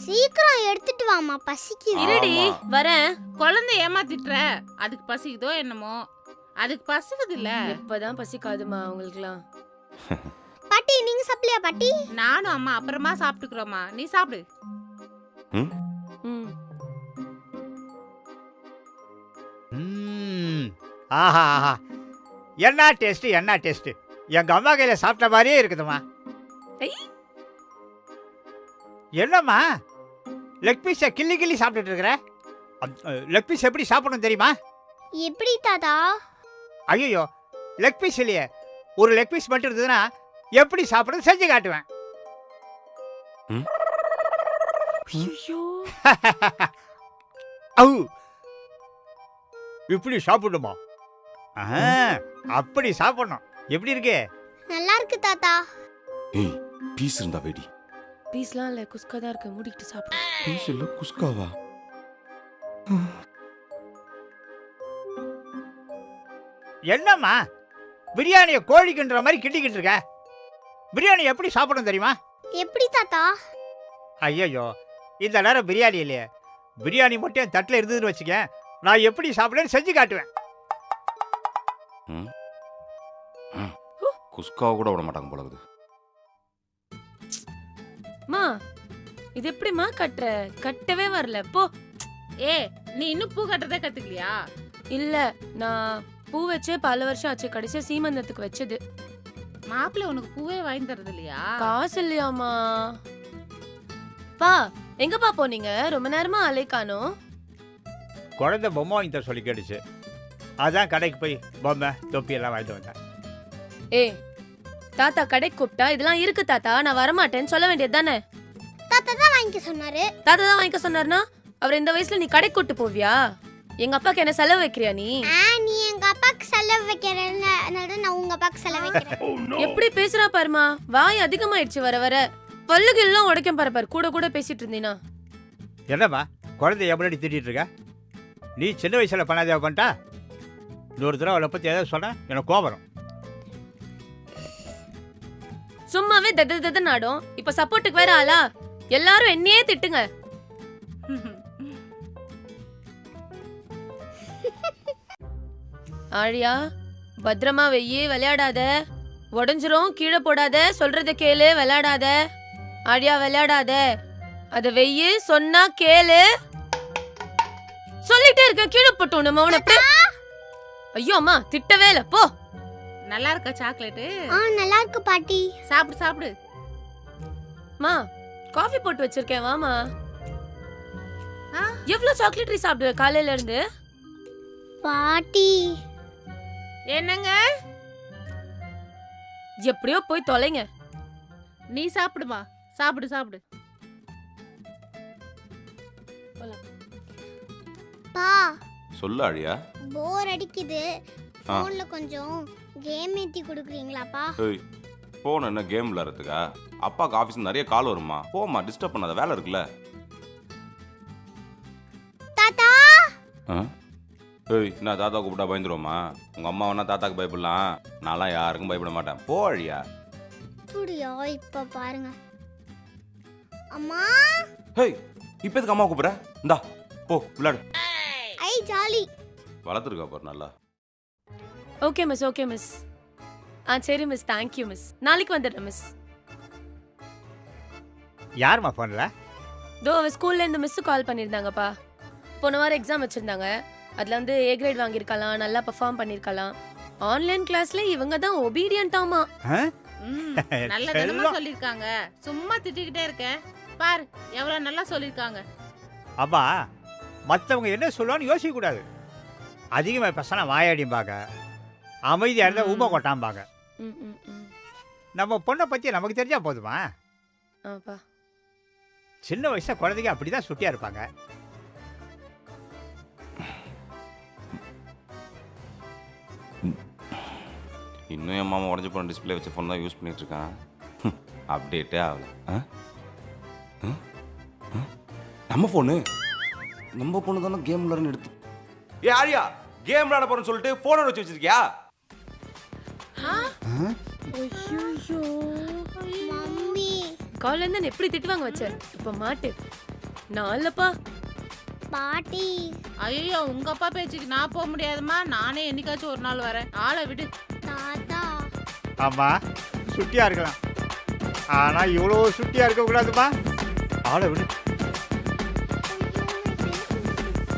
சீக்கிரம் எடுத்துட்டு வாமா, பசிக்குது. இருடி வரேன். குழந்தை ஏமாத்திட்டுற, அதுக்கு பசிக்குதோ என்னமோ. அதுக்கு பசிக்குது இல்ல. இப்பதான் பசிக்காதுமா உங்களுக்குலாம். பாட்டி நீங்க சாப்பிடலையா பாட்டி? நானும் அம்மா அப்புறமா சாப்பிட்டுக்கிறோமா, நீ சாப்பிடு. ம் ஆஹா ஆஹா, என்ன டேஸ்ட் என்ன டேஸ்ட். எங்க அம்மா கையில சாப்பிட்ட மாதிரியே இருக்குதுமா. என்னம்மா லெக் பீஸை கிள்ளி கிள்ளி சாப்பிட்டுட்டு இருக்கிற? லெக் பீஸ் எப்படி சாப்பிடணும் தெரியுமா? எப்படி தாத்தா? ஐயோ, லெக் பீஸ் இல்லையே, ஒரு லெக் பீஸ் மட்டும் இருந்ததுன்னா எப்படி சாப்பிடுறது செஞ்சு காட்டுவேன். இப்படி சாப்பிடுமா? அப்படி சாப்பிடணும். எப்படி இருக்கு? நல்லா இருக்கு தாத்தா. ஏய், பீஸ் இருந்தா வெடி. பீஸ்லாம் இல்ல, குஸ்கா தான் இருக்கு. மூடிட்டு சாப்பிடு. பீஸ் இல்ல, குஸ்காவா? என்னம்மா பிரியாணியை கோழிக்குன்ற மாதிரி கிண்டிக்கிட்டு இருக்க? பிரியாணி எப்படி சாப்பிடணும் தெரியுமா? எப்படி தாத்தா? ஐயோ, இந்த நேரம் பிரியாணி இல்லையே. பிரியாணி மட்டும் என் தட்டில் இருந்ததுன்னு வச்சுக்க, நான் எப்படி சாப்பிடுறேன்னு செஞ்சு காட்டுவேன். குஸ்காவை கூட விட மாட்டாங்க போல இருக்குது. மா இது எப்படிமா கட்டுற? கட்டவே வரல போ. ஏ, நீ இன்னும் பூ கட்டுறதே கத்துக்கலையா? இல்ல, நான் பூ வச்சே பல வருஷம் ஆச்சு. கடைசியா சீமந்தத்துக்கு வச்சது. மாப்பிள்ளை உனக்கு பூவே வாங்கி தரது இல்லையா? காசு இல்லையாமா? பா எங்கப்பா போனீங்க? ரொம்ப நேரமா அலைக்கானோம். குழந்தை பொம்மை வாங்கி தர சொல்லி கேட்டுச்சு, அதான் கடைக்கு போய் பொம்மை தொப்பி எல்லாம் வாங்கிட்டு வந்தேன். ஏய், தாத்தா கடைக்கு கூப்பிட்டா இதெல்லாம் இருக்கு தாத்தா, நான் வரமாட்டேன்னு சொல்ல வேண்டியது தானே? தாத்தா தான் வாங்கிக்க சொன்னாரு. தாத்தா தான் வாங்கிக்க சொன்னார்னா அவர் இந்த வயசுல நீ கடைக்கு கூட்டு போவியா? எங்க அப்பாக்கு என்ன செலவு வைக்கிறியா நீ? நீ எங்க அப்பாக்கு செலவு வைக்கிறேன்னு நான் உங்க அப்பாக்கு செலவு வைக்கிறேன். எப்படி பேசுறா பாருமா, வாய் அதிகமாயிடுச்சு வர வர. பல்லுக்கு எல்லாம் உடைக்கும் பாரு. கூட கூட பேசிட்டு இருந்தீனா. என்னம்மா குழந்தை எப்படி திட்டிட்டு இருக்க? நீ சின்ன வயசுல பண்ணாதே பண்ணிட்டா, இன்னொரு தடவை அவளை பத்தி ஏதாவது சொன்ன எனக்கு கோபம் வரும். சும்மாவே தத நாடும். இப்ப சப்போர்ட்டுக்கு வேற ஆளா? எல்லாரும் என்னையே திட்டுங்க. ஆழியா, பத்திரமா வெய்யே, விளையாடாத. உடஞ்சிரும், கீழே போடாத. சொல்றத கேளு, விளையாடாத. ஆழியா விளையாடாத, அத வெய்யே, சொன்னா கேளு. சொல்லிட்டே இருக்க, கீழே போட்டு நம்ம அவனை. ஐயோ அம்மா, திட்டவே இல்ல போ. நல்லா இருக்கா சாக்லேட்டு? நல்லா இருக்கு பாட்டி. சாப்பிடு சாப்பிடு. மா காஃபி போட்டு வச்சிருக்கேன், வாமா. எவ்வளவு சாக்லேட் சாப்பிடுவ காலையில இருந்து? பாட்டி என்னங்க? எப்படியோ போய் தொலைங்க. நீ சாப்பிடுமா, சாப்பிடு சாப்பிடு. பா சொல்ல அழியா. போர் அடிக்குது, போன்ல கொஞ்சம் கேம் ஏத்தி கொடுக்குறீங்களாப்பா? ஏய், போன் என்ன கேம் விளையாடுறதுக்கா? அப்பாக்கு ஆஃபீஸ் நிறைய கால் வருமா, போமா, டிஸ்டர்ப் பண்ணாத, வேலை இருக்குல்ல. தாத்தா ஏய், நான் தாத்தா கூப்பிட்டா பயந்துருவோமா? உங்க அம்மா வேணா தாத்தாக்கு பயப்படலாம், நான்லாம் யாருக்கும் பயப்பட மாட்டேன். போ அழியா. புடியோ இப்ப பாருங்க அம்மா. ஹேய், இப்போ எதுக்கு அம்மா கூப்பிடுற? இந்தா போ விளையாடு. ஐ ஜாலி. வளர்த்துருக்கா பாரு நல்லா. Okay miss, okay miss. சரி மிஸ், தேங்க்யூ மிஸ். நாளைக்கு வந்துடுறேன் மிஸ். யாருமா போன்ல? தோ அவ ஸ்கூல்ல இருந்து மிஸ் கால் பண்ணிருந்தாங்கப்பா. போன வாரம் எக்ஸாம் வச்சிருந்தாங்க. அதுல வந்து A கிரேட் வாங்கியிருக்கலாம், நல்லா பெர்ஃபார்ம் பண்ணிருக்கலாம். ஆன்லைன் கிளாஸ்ல இவங்க தான் ஒபீடியன்ட்டாமா. நல்ல தினமா சொல்லிருக்காங்க. சும்மா திட்டிக்கிட்டே இருக்க பாரு, எவ்வளவு நல்லா சொல்லிருக்காங்க. அம்மா மற்றவங்க என்ன சொல்லுவான்னு யோசிக்க கூடாது. அதிகமாக பசங்க வாயாடிம்பாங்க, அமைதியாக இருந்தால் ஊமை கொட்டாம்பாங்க. நம்ம பொண்ணை பற்றி நமக்கு தெரிஞ்சா போதுமா? சின்ன வயசுல குழந்தைங்க அப்படிதான் சுட்டியா இருப்பாங்க. இன்னும் என் மாமா உடஞ்சி போன டிஸ்பிளே வச்ச ஃபோன் தான் யூஸ் பண்ணிட்டு இருக்கான். அப்டேட்டே ஆகல. நம்ம ஃபோனு தானே கேம் விளையாடுன்னு எடுத்து. ஏ ஆரியா, கேம் விளையாட போறேன்னு சொல்லிட்டு ஃபோனை வச்சு வச்சிருக்கியா? மம்மி கால்ல இருந்து என்ன எப்படி திட்டுவாங்க வச்ச இப்ப மாட்டு நான் இல்லப்பா. பாட்டி ஐயோ உங்க அப்பா பேச்சுக்கு நான் போக முடியாதுமா. நானே என்னைக்காச்சும் ஒரு நாள் வரேன். ஆளை விடு. தாத்தா ஆமாம் சுட்டியாக இருக்கலாம் ஆனால் இவ்வளோ சுட்டியாக இருக்கக்கூடாதுமா. ஆளை விடு.